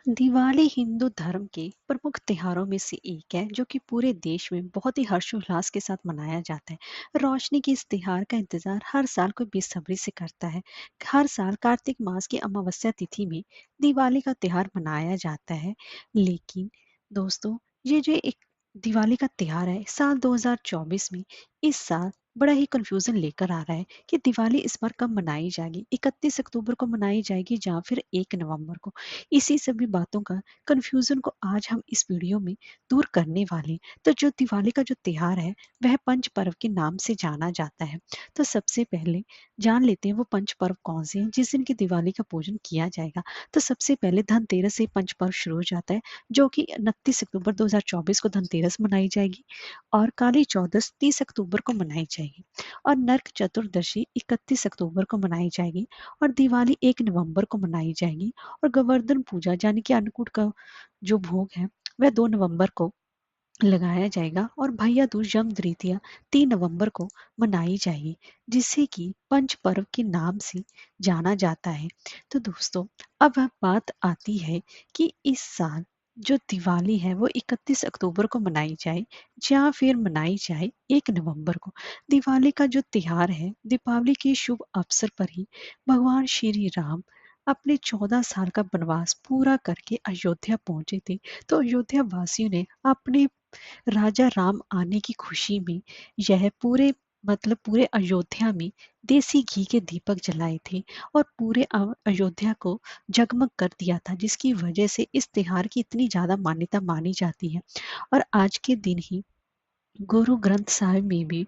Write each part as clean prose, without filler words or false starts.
दिवाली हिंदू धर्म के प्रमुख त्योहारों में से एक है जो कि पूरे देश में बहुत ही हर्षोल्लास के साथ मनाया जाता है। रोशनी के इस त्योहार का इंतजार हर साल कोई बेसब्री से करता है। हर साल कार्तिक मास की अमावस्या तिथि में दिवाली का त्योहार मनाया जाता है। लेकिन दोस्तों, ये जो एक दिवाली का त्योहार है साल 2024 में, इस साल बड़ा ही कंफ्यूजन लेकर आ रहा है कि दिवाली इस बार कब मनाई जाएगी। 31 अक्टूबर को मनाई जाएगी या फिर 1 नवंबर को। इसी सभी बातों का कन्फ्यूजन को आज हम इस वीडियो में दूर करने वाले हैं। तो जो दिवाली का जो त्योहार है वह पंच पर्व के नाम से जाना जाता है। तो सबसे पहले जान लेते हैं वो पंच पर्व कौन से हैं जिस दिन की दिवाली का पूजन किया जाएगा। तो सबसे पहले धनतेरस से पंच पर्व शुरू हो जाता है, जो कि 29 अक्टूबर 2024 को धनतेरस मनाई जाएगी। और काली चौदस 30 अक्टूबर को मनाई जाएगी। और नरक चतुर्दशी 31 अक्टूबर को मनाई जाएगी। और दिवाली 1 नवंबर को मनाई जाएगी। और गोवर्धन पूजा यानी कि अन्नकूट का जो भोग है वह 2 नवंबर को लगाया जाएगा। और भैया दूज यम द्वितीया 3 नवंबर को मनाई जाएगी, जिसे कि पंच पर्व के नाम से जाना जाता है। तो दोस्तों, अब बात आती है कि इस साल जो दिवाली है वो 31 अक्टूबर को मनाई जाए या फिर मनाई जाए 1 नवंबर को। दिवाली का जो त्योहार है, दीपावली के शुभ अवसर पर ही भगवान श्री राम अपने 14 साल का वनवास पूरा करके अयोध्या पहुंचे थे। तो अयोध्या वासियों ने अपने राजा राम आने की खुशी में यह पूरे अयोध्या में देसी घी के दीपक जलाए थे। और पूरे अयोध्या को जगमग कर दिया था, जिसकी वजह से इस त्योहार की इतनी ज्यादा मान्यता मानी जाती है। और आज के दिन ही गुरु ग्रंथ साहिब में भी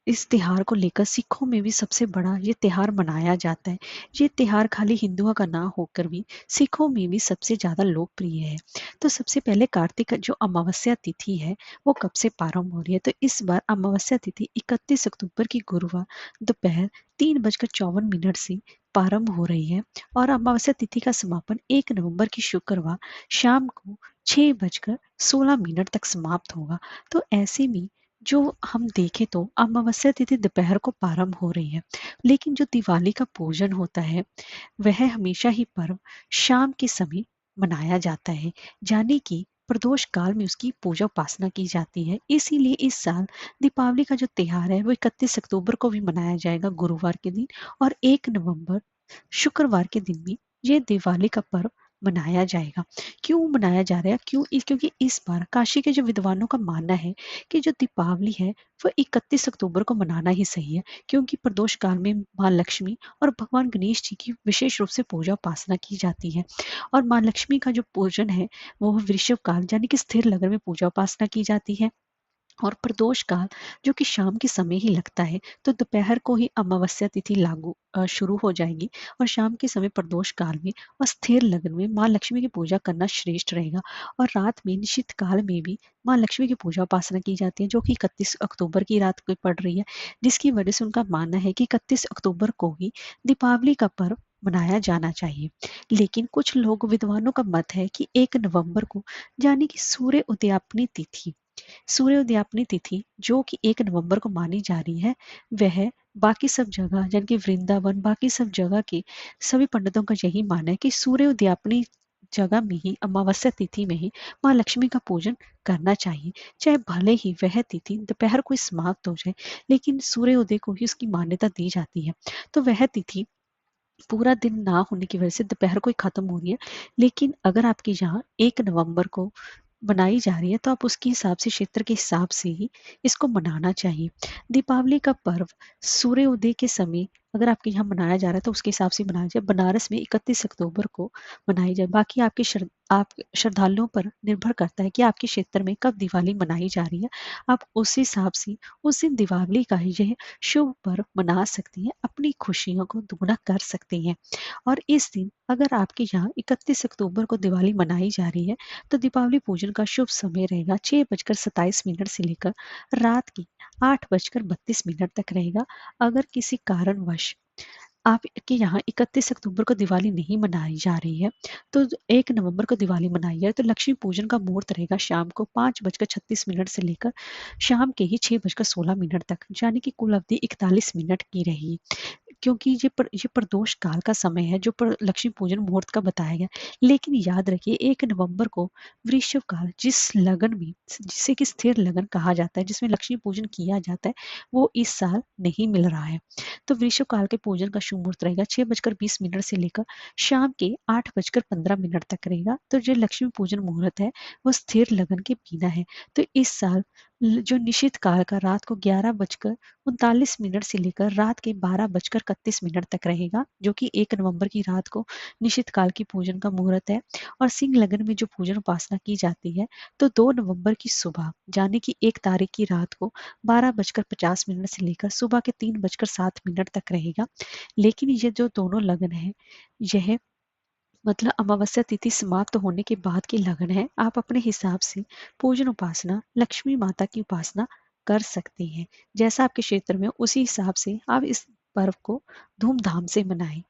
इस त्योहार को लेकर सिखों में भी सबसे बड़ा ये त्योहार मनाया जाता है। ये त्योहार खाली हिंदुओं का ना होकर भी सिखों में भी सबसे ज्यादा लोकप्रिय है। तो सबसे पहले कार्तिक जो अमावस्या तिथि है वो कब से प्रारंभ हो रही है। तो इस बार अमावस्या तिथि 31 अक्टूबर की गुरुवार दोपहर 3:54 से प्रारंभ हो रही है। और अमावस्या तिथि का समापन 1 नवंबर की शुक्रवार शाम को 6:16 तक समाप्त होगा। तो ऐसे में जो हम देखें तो अमावस्या तिथि दोपहर को प्रारंभ हो रही है, लेकिन जो दिवाली का पूजन होता है वह हमेशा ही पर्व शाम के समय मनाया जाता है, यानी कि प्रदोष काल में उसकी पूजा उपासना की जाती है। इसीलिए इस साल दीपावली का जो त्योहार है वो 31 अक्टूबर को भी मनाया जाएगा गुरुवार के दिन। और 1 नवंबर शुक्रवार के दिन भी ये दिवाली का पर्व मनाया जाएगा। क्यों मनाया जा रहा है? क्योंकि इस बार काशी के जो विद्वानों का मानना है कि जो दीपावली है वो 31 अक्टूबर को मनाना ही सही है, क्योंकि प्रदोष काल में माँ लक्ष्मी और भगवान गणेश जी की विशेष रूप से पूजा उपासना की जाती है। और माँ लक्ष्मी का जो पूजन है वो वृषभ काल यानी कि स्थिर लग्न में पूजा उपासना की जाती है। और प्रदोष काल जो कि शाम के समय ही लगता है, तो दोपहर को ही अमावस्या तिथि शुरू हो जाएगी। और शाम के समय प्रदोष काल में और स्थिर लग्न में माँ लक्ष्मी की पूजा करना श्रेष्ठ रहेगा। और रात में निश्चित काल में भी माँ लक्ष्मी की पूजा उपासना की जाती है, जो कि 31 अक्टूबर की रात को पड़ रही है। जिसकी वजह से उनका मानना है कि 31 अक्टूबर को ही दीपावली का पर्व मनाया जाना चाहिए। लेकिन कुछ लोग विद्वानों का मत है कि 1 नवंबर को, यानी कि सूर्योदयापनी तिथि जो कि 1 नवंबर को मानी जा रही है, वह बाकी सब जगह यानी कि वृंदावन बाकी सब जगह के सभी पंडितों का यही मानना है कि सूर्योदयापनी जगह में ही अमावस्या तिथि में ही माँ लक्ष्मी का पूजन करना चाहिए। चाहे भले ही वह तिथि दोपहर को समाप्त हो जाए, लेकिन सूर्योदय को ही उसकी मान्यता दी जाती है। तो वह तिथि पूरा दिन ना होने की वजह से दोपहर को ही खत्म हो रही है। लेकिन अगर आपके यहाँ 1 नवंबर को बनाई जा रही है तो आप उसके हिसाब से, क्षेत्र के हिसाब से ही इसको मनाना चाहिए। दीपावली का पर्व सूर्योदय के समय अगर आपके यहाँ मनाया जा रहा है तो उसके हिसाब से मनाया जाए। बनारस में 31 अक्टूबर को मनाई जाए। बाकी आप श्रद्धालुओं पर निर्भर करता है कि आपके क्षेत्र में कब दिवाली मनाई जा रही है। आप उस हिसाब से उस दिन दिवाली का यह शुभ पर्व मना सकती हैं, अपनी खुशियों को दुगना कर सकती हैं। और इस दिन अगर आपके यहाँ 31 अक्टूबर को दिवाली मनाई जा रही है तो दीपावली पूजन का शुभ समय रहेगा 6:27 से लेकर रात की 8:32 तक रहेगा। अगर किसी कारणवश आपके यहाँ 31 अक्टूबर को दिवाली नहीं मनाई जा रही है, तो 1 नवंबर को दिवाली मनाई है, तो लक्ष्मी पूजन का मुहूर्त रहेगा शाम को 5:36 से लेकर शाम के ही 6:16 तक, यानी कि कुल अवधि 41 मिनट की रहेगी। क्योंकि ये प्रदोष काल का समय है जो लक्ष्मी पूजन मुहूर्त का बताया गया। लेकिन याद रखिए 1 नवंबर को वृश्चिक काल, जिस लगन में, जिसे कि स्थिर लगन कहा जाता है, जिसमें लक्ष्मी पूजन किया जाता है, वो इस साल नहीं मिल रहा है। तो वृश्चिक काल के पूजन का शुभ मुहूर्त रहेगा 6:20 से लेकर शाम के 8:15 तक रहेगा। तो जो लक्ष्मी पूजन मुहूर्त है वो स्थिर लगन के बिना है। तो इस साल जो निश्चित काल का रात को 11:39 से लेकर रात के 12:31 तक रहेगा, जो कि 1 नवंबर की रात को निश्चित काल की पूजन का मुहूर्त है। और सिंह लगन में जो पूजन उपासना की जाती है, तो 2 नवंबर की सुबह यानी कि 1 तारीख की रात को 12:50 से लेकर सुबह के 3:07 तक रहेगा। लेकिन ये जो दोनों लगन है, यह मतलब अमावस्या तिथि समाप्त होने के बाद की लगन है। आप अपने हिसाब से पूजन उपासना, लक्ष्मी माता की उपासना कर सकते हैं। जैसा आपके क्षेत्र में उसी हिसाब से आप इस पर्व को धूमधाम से मनाएं।